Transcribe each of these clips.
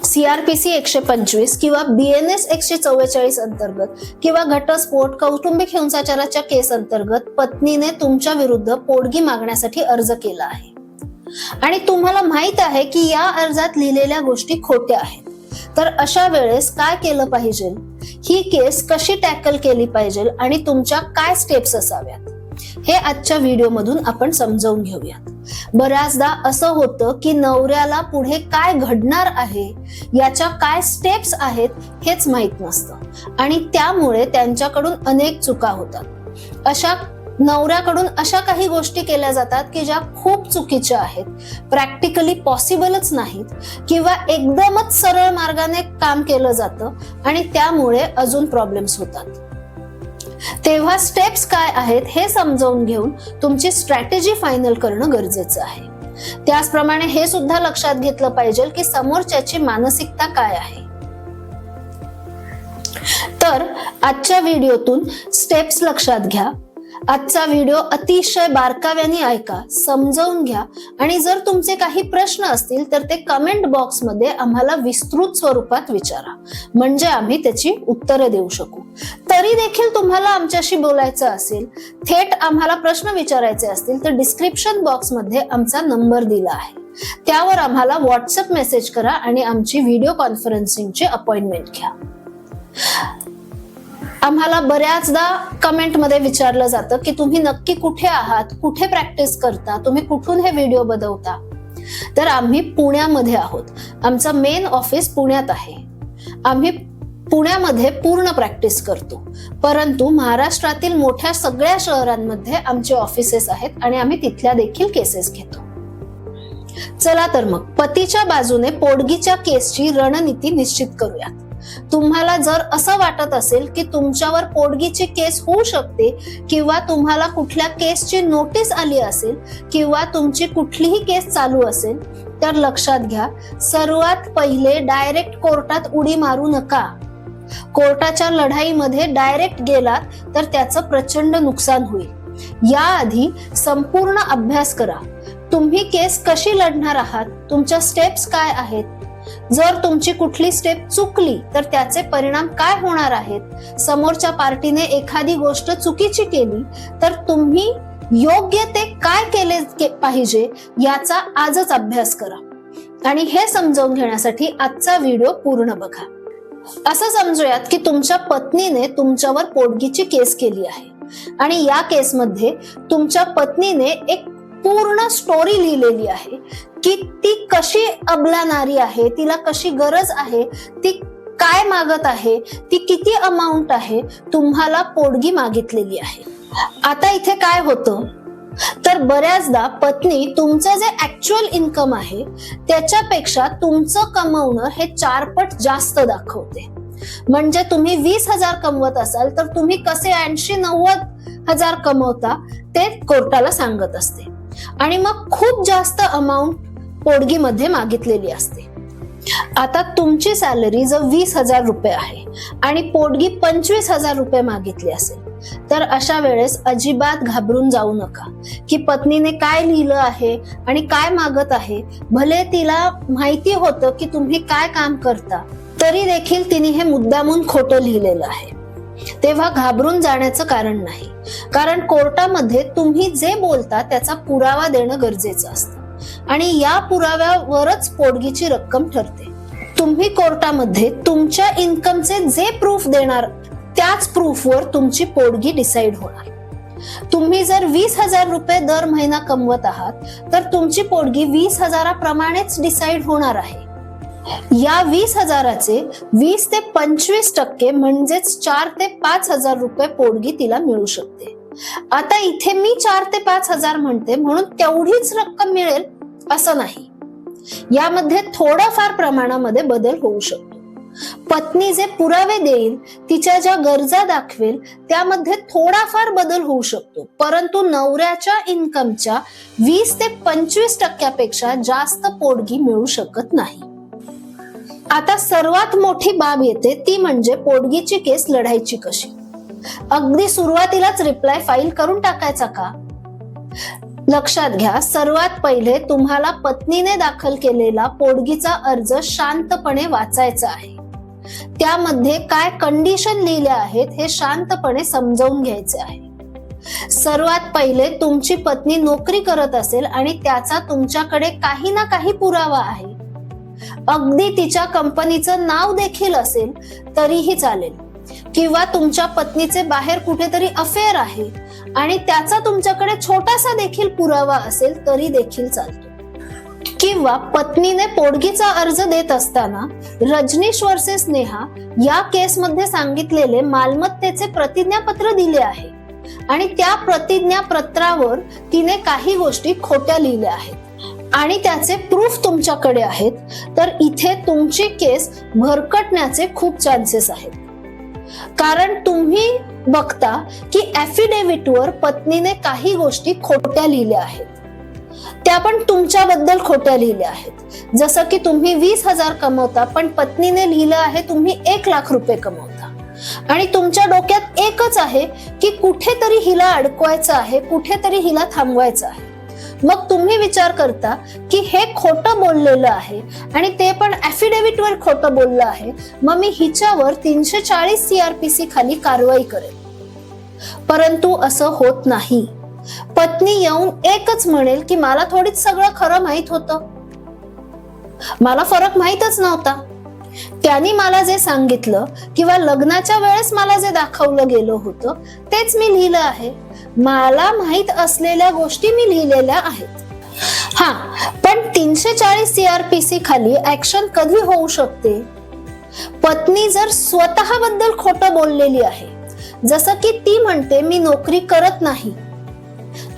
CRPC 125 किंवा BNS 144 अंतर्गत किंवा घटस्फोट कौटुंबिक हिंसाचाराच्या केस अंतर्गत पत्नीने तुमच्या विरुद्ध पोटगी मागण्यासाठी अर्ज केला आहे आणि तुम्हाला माहित आहे की या अर्जात लिहिलेल्या गोष्टी खोट्या आहेत, तर अशा वेळेस काय केलं पाहिजे, ही केस कशी टॅकल केली पाहिजे आणि तुमच्या काय स्टेप्स असाव्यात हे आजच्या व्हिडिओ मधून आपण समजावून घेऊयात. बऱ्याचदा असं होतं की नवऱ्याला पुढे काय घडणार आहे, याच्या काय स्टेप्स आहेत हेच माहित नसतं आणि त्यामुळे त्यांच्याकडून अनेक चुका होतात. नवऱ्याकडून अशा काही गोष्टी केल्या जातात की ज्या खूप चुकीच्या आहेत, प्रॅक्टिकली पॉसिबलच नाहीत किंवा एकदमच सरळ मार्गाने काम केलं जातं आणि त्यामुळे अजून प्रॉब्लेम्स होतात. तेव्हा स्टेप्स काय आहेत हे समजावून घेऊन तुमची स्ट्रॅटेजी फायनल करणं गरजेचं आहे. त्याचप्रमाणे हे सुद्धा लक्षात घेतलं पाहिजे की समोरच्याची मानसिकता काय आहे. तर आजच्या व्हिडिओतून स्टेप्स लक्षात घ्या. आजचा व्हिडिओ अतिशय बारकाव्याने ऐका, समजावून घ्या आणि जर तुमचे काही प्रश्न असतील तर ते कमेंट बॉक्स मध्ये आम्हाला विस्तृत स्वरूपात विचारा, म्हणजे आम्ही त्याची उत्तरं देऊ शकू. तरी देखील तुम्हाला आमच्याशी बोलायचं असेल, थेट आम्हाला प्रश्न विचारायचे असतील तर डिस्क्रिप्शन बॉक्स मध्ये आमचा नंबर दिला आहे, त्यावर आम्हाला व्हॉट्सअप मेसेज करा आणि आमची व्हिडिओ कॉन्फरन्सिंगची अपॉइंटमेंट घ्या. आम्हाला बऱ्याचदा कमेंट मध्ये विचारलं जातं की तुम्ही नक्की कुठे आहात, कुठे प्रॅक्टिस करता, तुम्ही कुठून हे व्हिडिओ बनवता. तर आम्ही पुण्यामध्ये आहोत. आमचं मेन ऑफिस पुण्यात आहे. आम्ही पुण्यामध्ये पूर्ण प्रॅक्टिस करतो, परंतु महाराष्ट्रातील मोठ्या सगळ्या शहरांमध्ये आमचे ऑफिसेस आहेत आणि आम्ही तिथल्या देखील केसेस घेतो. चला तर मग पतीच्या बाजूने पोटगीच्या केसची रणनीती निश्चित करूयात. तुम्हाला जर असं वाटत असेल की तुमच्यावर पोटगीची केस होऊ शकते किंवा तुम्हाला कुठल्या केसची नोटीस आली असेल किंवा तुमची कुठलीही केस चालू असेल, तर लक्षात घ्या, सर्वात पहिले डायरेक्ट कोर्टात उडी मारू नका. कोर्टाच्या लढाईमध्ये डायरेक्ट गेलात तर त्याचं प्रचंड नुकसान होईल. याआधी संपूर्ण अभ्यास करा. तुम्ही केस कशी लढणार आहात, तुमच्या स्टेप्स काय आहेत, जर तुमची कुठली स्टेप चुकली तर त्याचे परिणाम काय होणार आहेत, समोरच्या पार्टीने एखादी गोष्ट चुकीची केली तर तुम्ही योग्य ते काय केले पाहिजे याचा आजच अभ्यास करा. आणि हे समजावून घेण्यासाठी आजचा व्हिडिओ पूर्ण बघा. असं समजूयात की तुमच्या पत्नीने तुमच्यावर पोटगीची केस केली आहे आणि या केसमध्ये तुमच्या पत्नीने एक पूर्ण स्टोरी लिहिलेली आहे की ती कशी अबला नारी आहे, तिला कशी गरज आहे, ती काय मागत आहे, ती किती अमाउंट आहे, तुम्हाला पोटगी मागितलेली आहे. आता इथे काय होतं, तर बऱ्याचदा पत्नी तुमचं जे ऍक्च्युअल इन्कम आहे त्याच्यापेक्षा तुमचं कमवणं हे 4 पट जास्त दाखवते. म्हणजे तुम्ही 20,000 कमवत असाल तर तुम्ही कसे 80-90,000 कमवता ते कोर्टाला सांगत असते आणि मग खूप जास्त अमाउंट पोटगीमध्ये मागितलेली असते. आता तुमची सॅलरी जर 20,000 रुपये आहे आणि पोटगी 25,000 रुपये मागितली असेल, तर अशा वेळेस अजिबात घाबरून जाऊ नका की पत्नीने काय लिहिलं आहे आणि काय मागत आहे. भले तिला माहिती होतं की तुम्ही काय काम करता, तरी देखील तिने हे मुद्दामून खोटं लिहिलेलं आहे. तेव्हा घाबरून जाण्याचं कारण नाही, कारण कोर्टामध्ये तुम्ही जे बोलता त्याचा पुरावा देणं गरजेचं असतं आणि या पुराव्यावरच पोटगीची रक्कम ठरते. तुम्ही कोर्टामध्ये तुमच्या इन्कमचे जे प्रूफ देणार त्याच प्रूफवर तुमची पोटगी डिसाइड होणार. तुम्ही जर 20,000 रुपये दर महिना कमवत आहात तर तुमची पोटगी 20,000 प्रमाणेच डिसाइड होणार आहे. या 20,000चे 20 ते 25% म्हणजेच 4 ते 5,000 रुपये पोटगी तिला मिळू शकते. आता इथे मी 4 ते 5,000 म्हणते म्हणून तेवढीच रक्कम मिळेल असं नाही. यामध्ये थोडाफार प्रमाणामध्ये बदल होऊ शकतो. पत्नी जे पुरावे देईल, तिच्या ज्या गरजा दाखवेल त्यामध्ये थोडाफार बदल होऊ शकतो, परंतु नवऱ्याच्या इन्कमच्या 20 ते 25% जास्त पोटगी मिळू शकत नाही. आता सर्वात मोठी बाब येते ती म्हणजे पोटगीची केस लढायची कशी. अगदी सुरुवातीलाच रिप्लाय फाईल करून टाकायचा का? लक्षात घ्या, सर्वात पहिले तुम्हाला पत्नीने दाखल केलेला पोटगीचा अर्ज शांतपणे वाचायचा आहे. त्यामध्ये काय कंडिशन लिहिल्या आहेत हे शांतपणे समजावून घ्यायचे आहे. सर्वात पहिले तुमची पत्नी नोकरी करत असेल आणि त्याचा तुमच्याकडे काही ना काही पुरावा आहे, अगदी तिच्या कंपनीचं नाव देखील असेल तरीही चालेल, किंवा तुमच्या पत्नीचे बाहेर कुठेतरी अफेअर आहे आणि त्याचा तुमच्याकडे छोटासा देखील पुरावा असेल तरी देखील चालतो. किंवा पत्नीने पोटगीचा अर्ज देत असताना रजनीश वर्सेस नेहा या केसमध्ये सांगितलेले मालमत्तेचे प्रतिज्ञापत्र दिले आहे आणि त्या प्रतिज्ञापत्रावर तिने काही गोष्टी खोट्या लिहिल्या आहेत आणि त्याचे प्रूफ तुमच्याकडे आहेत, तर इथे तुमची केस भरकटण्याचे खूप चान्सेस आहेत. कारण तुम्ही बघता की ॲफिडेव्हिटवर पत्नीने काही गोष्टी खोट्या लिहिल्या आहेत, त्या पण तुमच्याबद्दल खोट्या लिहिल्या आहेत. जसं की तुम्ही 20,000 कमवता, पण पत्नीने लिहिलं आहे तुम्ही 1,00,000 रुपये कमवता आणि तुमच्या डोक्यात एकच आहे की कुठेतरी हिला अडकवायचं आहे, कुठेतरी हिला थांबवायचं आहे. मग तुम्ही विचार करता की हे खोटं बोललेलं आहे आणि ते पण ॲफिडेव्हिटवर खोटं बोललं आहे, मग मी हिच्यावर 340 CRPC खाली कारवाई करेल. परंतु असं होत नाही. पत्नी येऊन एकच म्हणेल की मला थोडीच सगळं खरं माहित होतं, मला फरक माहितच नव्हता. त्यांनी मला जे सांगितलं किंवा लग्नाच्या वेळेस मला जे दाखवलं गेलं होतं तेच मी लिहिलं आहे. मला माहित असलेल्या गोष्टी मी लिहिलेल्या आहेत. हा, पण 340 CRPC खाली ऍक्शन कधी होऊ शकते? पत्नी जर स्वतःबद्दल खोटं बोललेली आहे, जसं की ती म्हणते मी नोकरी करत नाही.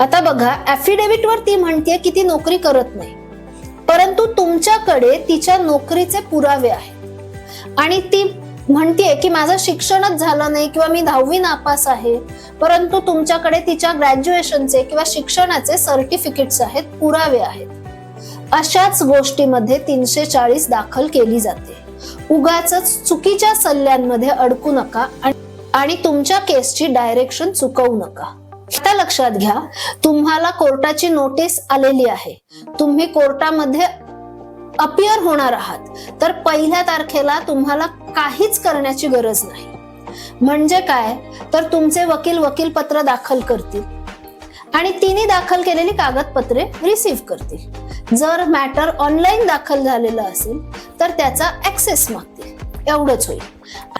आता बघा, ॲफिडेव्हिटवर ती म्हणते की ती नोकरी करत नाही, परंतु तुमच्याकडे तिच्या नोकरीचे पुरावे आहेत आणि ती म्हणतेय की माझं शिक्षणच झालं नाही किंवा मी 10वी नापास आहे, परंतु तुमच्याकडे तिच्या ग्रॅज्युएशनचे किंवा शिक्षणाचे सर्टिफिकेट्स आहेत, पुरावे आहेत. अशाच गोष्टीमध्ये 340 दाखल केली जाते. उगाचच चुकीच्या सल्ल्यांमध्ये अडकू नका आणि तुमच्या केसची डायरेक्शन चुकवू नका. आता लक्षात घ्या, तुम्हाला कोर्टाची नोटीस आलेली आहे, तुम्ही कोर्टामध्ये अपियर होणार आहात, तर 1 तारखेला तुम्हाला काहीच करण्याची गरज नाही. म्हणजे काय, तर तुमचे वकील पत्र दाखल करतील आणि तिने दाखल केलेली कागदपत्रे रिसीव्ह करतील. जर मॅटर ऑनलाईन दाखल झालेलं असेल तर त्याचा ऍक्सेस मागतील, एवढंच होईल.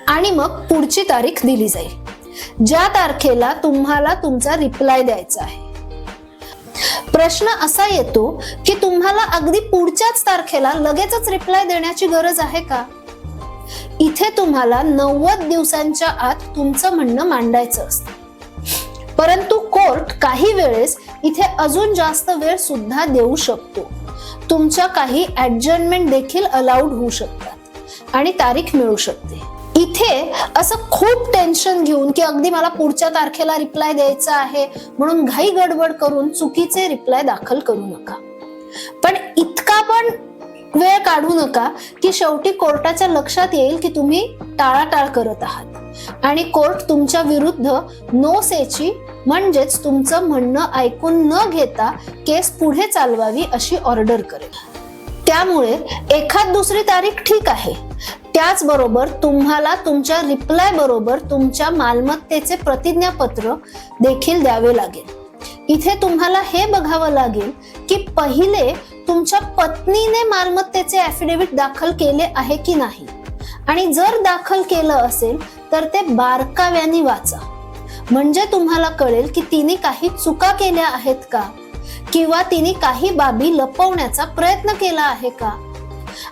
आणि मग पुढची तारीख दिली जाईल, ज्या तारखेला तुम्हाला तुमचा रिप्लाय द्यायचा आहे. प्रश्न असा येतो की तुम्हाला अगदी पुढच्याच तारखेला लगेचच रिप्लाय देण्याची गरज आहे का? इथे तुम्हाला 90 दिवसांच्या आत तुमचं म्हणणं मांडायचं असतं, परंतु कोर्ट काही वेळेस इथे अजून जास्त वेळ सुद्धा देऊ शकतो. तुमच्या काही ऍडजर्नमेंट देखील अलाउड होऊ शकतात आणि तारीख मिळू शकते. इथे असं खूप टेन्शन घेऊन की अगदी मला पुढच्या तारखेला रिप्लाय द्यायचा आहे म्हणून घाई गडबड करून चुकीचे रिप्लाय दाखल करू नका. पण इतका पण वेळ काढू नका की शेवटी कोर्टाच्या लक्षात येईल की तुम्ही टाळाटाळ करत आहात आणि कोर्ट तुमच्या विरुद्ध नो सेची म्हणजेच तुमचं म्हणणं ऐकून न घेता केस पुढे चालवावी अशी ऑर्डर करेल. त्यामुळे एखाद दुसरी तारीख ठीक आहे, त्याचबरोबर तुम्हाला तुमच्या रिप्लाय बरोबर तुमच्या मालमत्तेचे प्रतिज्ञापत्र देखील द्यावे लागेल. इथे तुम्हाला हे बघावं लागेल की पहिले तुमच्या पत्नीने मालमत्तेचे ॲफिडेव्हिट दाखल केले आहे की नाही, आणि जर दाखल केलं असेल तर ते बारकाव्याने वाचा, म्हणजे तुम्हाला कळेल की तिने काही चुका केल्या आहेत का, किंवा तिने काही बाबी लपवण्याचा प्रयत्न केला आहे का.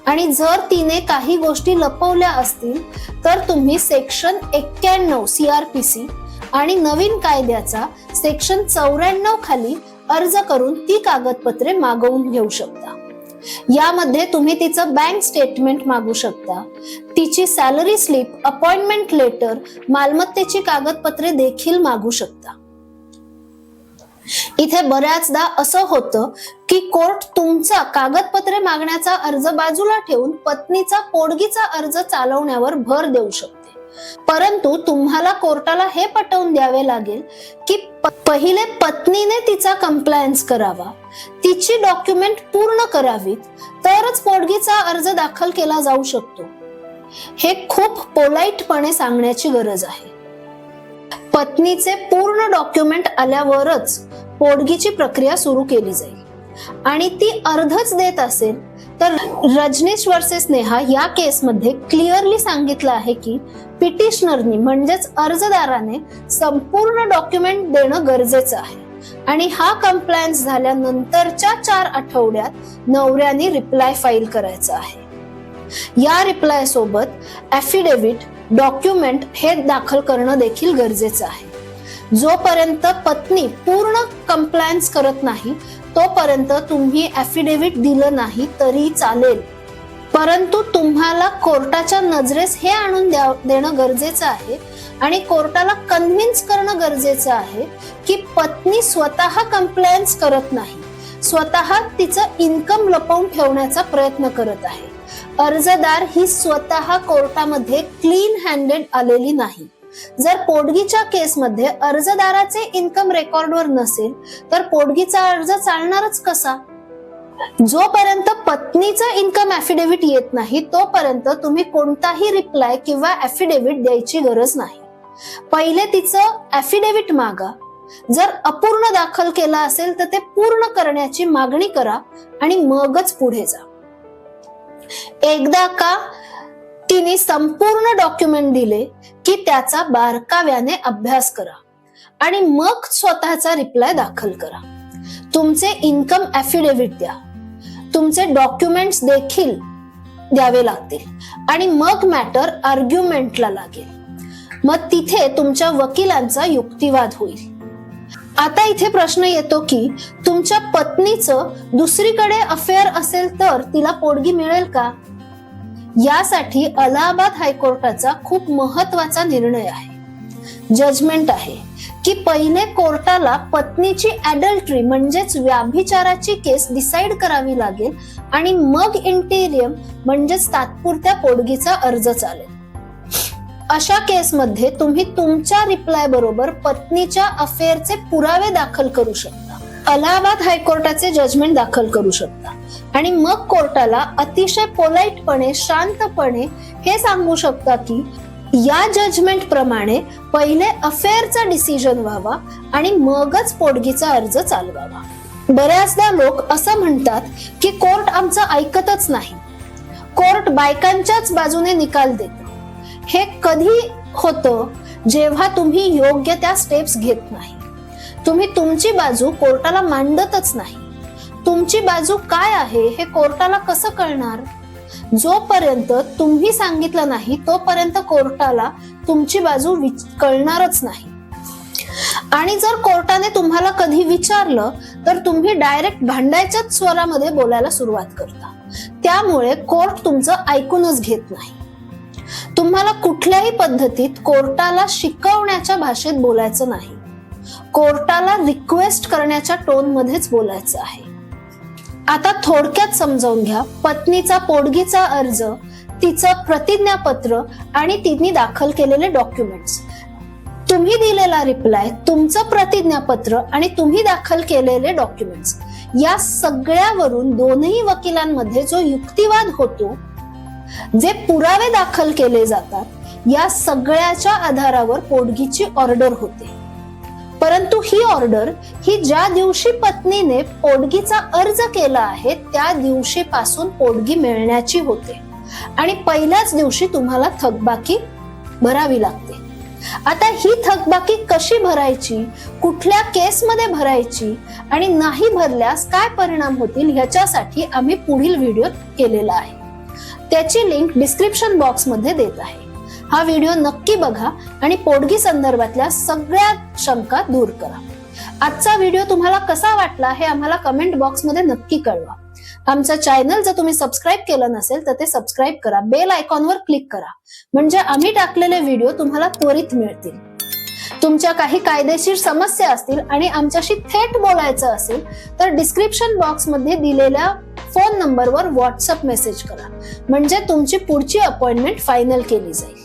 आणि जर तिने काही गोष्टी लपवल्या असतील तर तुम्ही सेक्शन 91 CRPC आणि नवीन कायद्याचा सेक्शन 94 खाली अर्ज करून ती कागदपत्रे मागवून घेऊ शकता. यामध्ये तुम्ही तिचं बँक स्टेटमेंट मागू शकता, तिची सॅलरी स्लिप, अपॉइंटमेंट लेटर, मालमत्तेची कागदपत्रे देखील मागू शकता. इथे बऱ्याचदा असं होतं की कोर्ट तुमचा कागदपत्रे मागण्याचा अर्ज बाजूला ठेवून पत्नीचा पोटगीचा अर्ज चालवण्यावर भर देऊ शकते. परंतु तुम्हाला कोर्टाला हे पटवून द्यावे लागेल की पहिले पत्नीने तिचा कंप्लायन्स करावा, तिची डॉक्युमेंट पूर्ण करावीत, तरच पोटगीचा अर्ज दाखल केला जाऊ शकतो. हे खूप पोलाइटपणे सांगण्याची गरज आहे. पत्नीचे पूर्ण डॉक्युमेंट आल्यावरच पोटगीची प्रक्रिया सुरू केली जाईल आणि ती अर्धच देत असेल तर रजनीश वर्सेस नेहा या केसमध्ये क्लिअरली सांगितलं आहे की पिटिशनरनी म्हणजेच अर्जदाराने संपूर्ण डॉक्युमेंट देणं गरजेचं आहे आणि हा कंप्लायन्स झाल्यानंतरच्या 4 आठवड्यात नवऱ्याने रिप्लाय फाईल करायचा आहे. या रिप्लाय सोबत ऍफिडेव्हिट, डॉक्युमेंट हे दाखल करणं देखील गरजेचं आहे. जोपर्यंत पत्नी पूर्ण कंप्लायन्स करत नाही तोपर्यंत तुम्ही ऍफिडेव्हिट दिलं नाही तरी चालेल, परंतु तुम्हाला कोर्टाच्या नजरेस हे आणून देणं गरजेचं आहे आणि कोर्टाला कन्व्हिन्स करणं गरजेचं आहे की पत्नी स्वतः कंप्लायन्स करत नाही, स्वतः तिचं इन्कम लपवून ठेवण्याचा प्रयत्न करत आहे. अर्जदार ही स्वतः कोर्टामध्ये क्लीन हँडेड आलेली नाही. जर पोटगीच्या केसमध्ये अर्जदाराचे इन्कम रेकॉर्डवर नसेल तर पोटगीचा अर्ज चालणारच कसा? जोपर्यंत पत्नीचा इन्कम ऍफिडेव्हिट येत नाही तोपर्यंत तुम्ही कोणताही रिप्लाय किंवा ऍफिडेव्हिट द्यायची गरज नाही. पहिले तिचं ऍफिडेव्हिट मागा. जर अपूर्ण दाखल केला असेल तर ते पूर्ण करण्याची मागणी करा आणि मगच पुढे जा. एकदा का तिने संपूर्ण डॉक्युमेंट दिले की त्याचा बारकाव्याने अभ्यास करा आणि मग स्वतःचा रिप्लाय दाखल करा. तुमचे इन्कम ऍफिडेव्हिट द्या, तुमचे डॉक्युमेंट्स देखील द्यावे लागतील आणि मग मॅटर आर्ग्युमेंटला लागेल. मग तिथे तुमच्या वकिलांचा युक्तिवाद होईल. आता इथे प्रश्न येतो की तुमच्या पत्नीचं दुसरीकडे अफेअर असेल तर तिला पोटगी मिळेल का? यासाठी अलाहाबाद हायकोर्टाचा खूप महत्वाचा निर्णय आहे, जजमेंट आहे की पहिले कोर्टाला पत्नीची अडल्टरी म्हणजेच व्याभिचाराची केस डिसाइड करावी लागेल आणि मग इंटेरियम म्हणजेच तात्पुरत्या पोटगीचा अर्ज चालेल. अशा केसमध्ये तुम्ही तुमच्या रिप्लाय बरोबर पत्नीच्या अफेअरचे पुरावे दाखल करू शकता, अलाहाबाद हायकोर्टाचे जजमेंट दाखल करू शकता आणि मग कोर्टाला अतिशय पोलाइटपणे, शांतपणे हे सांगू शकता की या जजमेंट प्रमाणे पहिले अफेअरचा डिसिजन व्हावा आणि मगच पोटगीचा अर्ज चालवावा. बऱ्याचदा लोक असं म्हणतात की कोर्ट आमचं ऐकतच नाही, कोर्ट बायकांच्याच बाजूने निकाल देतो. हे कधी होतं? जेव्हा तुम्ही योग्य त्या स्टेप्स घेत नाही, तुम्ही तुमची बाजू कोर्टाला मांडतच नाही. तुमची बाजू काय आहे हे कोर्टाला कसं कळणार? जोपर्यंत तुम्ही सांगितलं नाही तोपर्यंत कोर्टाला तुमची बाजू कळणारच नाही. आणि जर कोर्टाने तुम्हाला कधी विचारलं तर तुम्ही डायरेक्ट भांडायच्याच स्वरामध्ये बोलायला सुरुवात करता. त्यामुळे कोर्ट तुमचं ऐकूनच घेत नाही. तुम्हाला कुठल्याही पद्धतीत कोर्टाला शिकवण्याच्या भाषेत बोलायचं नाही, कोर्टाला रिक्वेस्ट करण्याच्या टोन मध्येच बोलायचं आहे. आता थोडक्यात समजावून घ्या. पत्नीचा पोटगीचा अर्ज, तिचं प्रतिज्ञापत्र आणि तिने दाखल केलेले डॉक्युमेंट्स, तुम्ही दिलेला रिप्लाय, तुमचं प्रतिज्ञापत्र आणि तुम्ही दाखल केलेले डॉक्युमेंट्स, या सगळ्यावरून दोनही वकिलांमध्ये जो युक्तिवाद होतो, जे पुरावे दाखल केले जातात, या सगळ्याच्या आधारावर पोटगीची ऑर्डर होते. परंतु ही ऑर्डर ही ज्या दिवशी पत्नीने पोटगीचा अर्ज केला आहे त्या दिवशीपासून पोटगी मिळण्याची होते आणि पहिल्याच दिवशी तुम्हाला थकबाकी भरावी लागते. आता ही थकबाकी कशी भरायची, कुठल्या केसमध्ये भरायची आणि नाही भरल्यास काय परिणाम होतील ह्याच्यासाठी आम्ही पुढील व्हिडिओ केलेला आहे. त्याची लिंक डिस्क्रिप्शन बॉक्स मध्ये देत आहे. हा व्हिडिओ नक्की बघा आणि पोटगी संदर्भातल्या सगळ्या शंका दूर करा. आजचा व्हिडिओ तुम्हाला कसा वाटला हे आम्हाला कमेंट बॉक्स मध्ये नक्की कळवा. आमचं चॅनल जर तुम्ही सबस्क्राईब केलं नसेल तर ते सबस्क्राईब करा, बेल आयकॉनवर क्लिक करा, म्हणजे आम्ही टाकलेले व्हिडिओ तुम्हाला त्वरित मिळतील. तुमच्या काही कायदेशीर समस्या असतील आणि आमच्याशी थेट बोलायचं असेल तर डिस्क्रिप्शन बॉक्स मध्ये दिलेल्या फोन नंबरवर व्हॉट्सअप मेसेज करा, म्हणजे तुमची पुढची अपॉइंटमेंट फायनल केली जाईल.